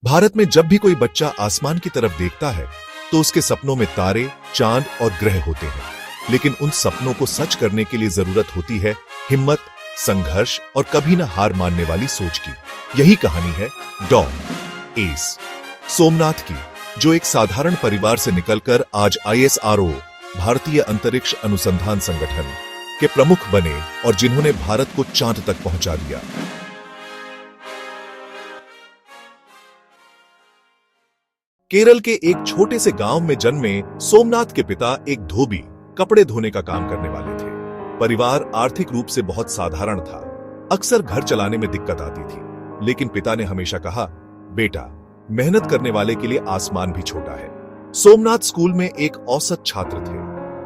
भारत में जब भी कोई बच्चा आसमान की तरफ देखता है तो उसके सपनों में तारे, चांद और ग्रह होते हैं। लेकिन उन सपनों को सच करने के लिए जरूरत होती है हिम्मत, संघर्ष और कभी न हार मानने वाली सोच की। यही कहानी है डॉन एस सोमनाथ की, जो एक साधारण परिवार से निकलकर आज ISRO भारतीय अंतरिक्ष अनुसंधान संगठन के प्रमुख बने और जिन्होंने भारत को चांद तक पहुंचा दिया। केरल के एक छोटे से गांव में जन्मे सोमनाथ के पिता एक धोबी, कपड़े धोने का काम करने वाले थे। परिवार आर्थिक रूप से बहुत साधारण था। अक्सर घर चलाने में दिक्कत आती थी, लेकिन पिता ने हमेशा कहा, बेटा, मेहनत करने वाले के लिए आसमान भी छोटा है। सोमनाथ स्कूल में एक औसत छात्र थे।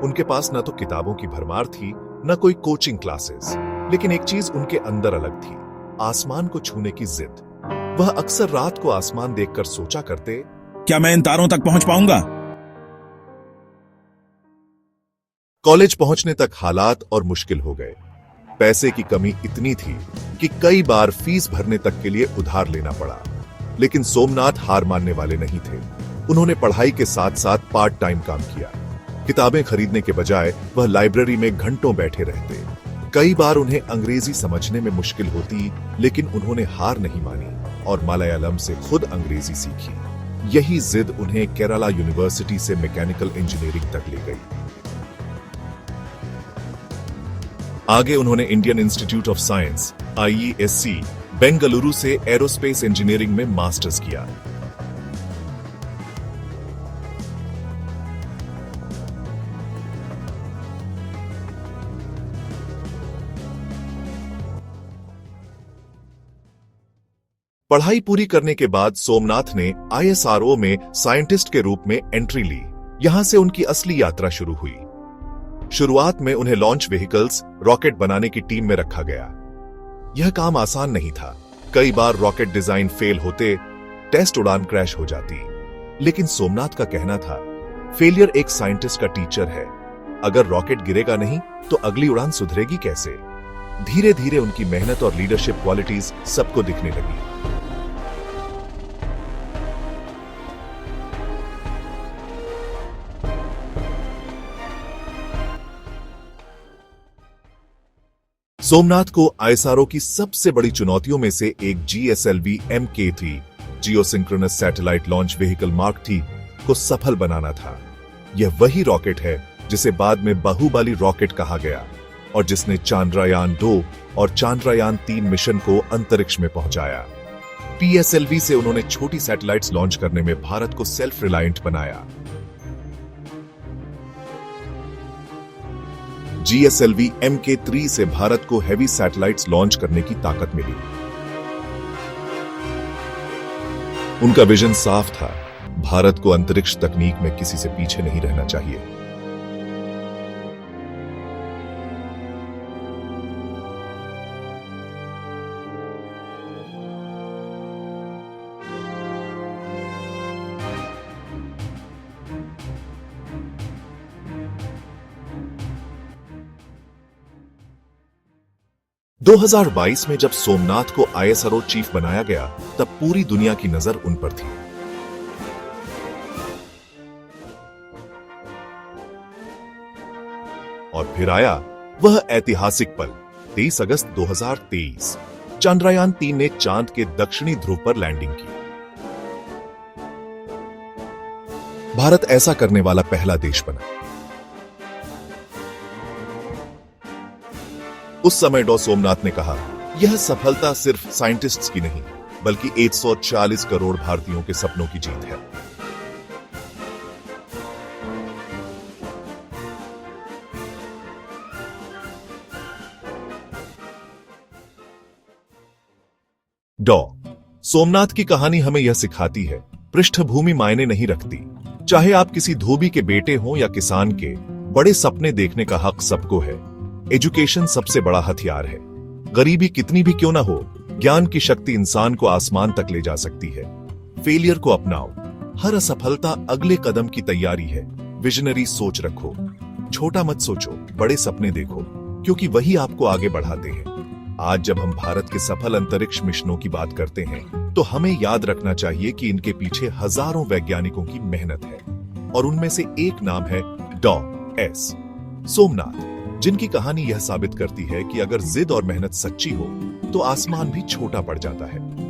उनके पास न तो किताबों की भरमार थी, न कोई कोचिंग क्लासेस, लेकिन एक चीज उनके अंदर अलग थी, आसमान को छूने की जिद। वह अक्सर रात को आसमान देखकर सोचा करते, क्या मैं इन तारों तक पहुंच पाऊंगा? कॉलेज पहुंचने तक हालात और मुश्किल हो गए। पैसे की कमी इतनी थी कि कई बार फीस भरने तक के लिए उधार लेना पड़ा। लेकिन सोमनाथ हार मानने वाले नहीं थे। उन्होंने पढ़ाई के साथ साथ पार्ट टाइम काम किया। किताबें खरीदने के बजाय वह लाइब्रेरी में घंटों बैठे रहते। कई बार उन्हें अंग्रेजी समझने में मुश्किल होती, लेकिन उन्होंने हार नहीं मानी और मलयालम से खुद अंग्रेजी सीखी। यही जिद उन्हें केरला यूनिवर्सिटी से मैकेनिकल इंजीनियरिंग तक ले गई। आगे उन्होंने Indian institute of science IESC Bengaluru से एरोस्पेस इंजीनियरिंग में मास्टर्स किया। पढ़ाई पूरी करने के बाद सोमनाथ ने ISRO में साइंटिस्ट के रूप में एंट्री ली। यहां से उनकी असली यात्रा शुरू हुई। शुरुआत में उन्हें लॉन्च व्हीकल्स, रॉकेट बनाने की टीम में रखा गया। यह काम आसान नहीं था। कई बार रॉकेट डिजाइन फेल होते, टेस्ट उड़ान क्रैश हो जाती। लेकिन सोमनाथ का कहना था, फेलियर एक साइंटिस्ट का टीचर है। अगर रॉकेट गिरेगा नहीं तो अगली उड़ान सुधरेगी कैसे? धीरे धीरे उनकी मेहनत और लीडरशिप क्वालिटीज सबको दिखने लगी। सोमनाथ को ISRO की सबसे बड़ी चुनौतियों में से एक GSLV Mk3 geosynchronous satellite launch vehicle mark 3 को सफल बनाना था। यह वही रॉकेट है जिसे बाद में बाहुबली रॉकेट कहा गया और जिसने चांद्रयान 2 और चांद्रयान 3 मिशन को अंतरिक्ष में पहुंचाया। PSLV से उन्होंने छोटी सैटेलाइट्स लॉन्च करने में भारत को सेल्फ रिलायंट बनाया। GSLV Mk3 से भारत को हैवी सैटेलाइट्स लॉन्च करने की ताकत मिली। उनका विजन साफ था, भारत को अंतरिक्ष तकनीक में किसी से पीछे नहीं रहना चाहिए। – 2022 में जब सोमनाथ को ISRO चीफ बनाया गया, तब पूरी दुनिया की नजर उन पर थी। और फिर आया वह ऐतिहासिक पल, 23 अगस्त 2023। चांद्रयान 3 ने चांद के दक्षिणी ध्रुव पर लैंडिंग की। भारत ऐसा करने वाला पहला देश बना। उस समय डॉ सोमनाथ ने कहा, यह सफलता सिर्फ साइंटिस्ट्स की नहीं, बल्कि 140 करोड़ भारतीयों के सपनों की जीत है। डॉ सोमनाथ की कहानी हमें यह सिखाती है, पृष्ठभूमि मायने नहीं रखती। चाहे आप किसी धोबी के बेटे हों या किसान के, बड़े सपने देखने का हक सबको है। एजुकेशन सबसे बड़ा हथियार है। गरीबी कितनी भी क्यों ना हो, ज्ञान की शक्ति इंसान को आसमान तक ले जा सकती है। फेलियर को अपनाओ। हर असफलता अगले कदम की तैयारी है। विजनरी सोच रखो। छोटा मत सोचो, बड़े सपने देखो, क्योंकि वही आपको आगे बढ़ाते हैं। आज जब हम भारत के सफल अंतरिक्ष मिशनों की बात करते हैं, तो हमें याद रखना चाहिए कि इनके पीछे हजारों वैज्ञानिकों की मेहनत है और उनमें से एक नाम है डॉ एस सोमनाथ, जिनकी कहानी यह साबित करती है कि अगर जिद और मेहनत सच्ची हो तो आसमान भी छोटा पड़ जाता है।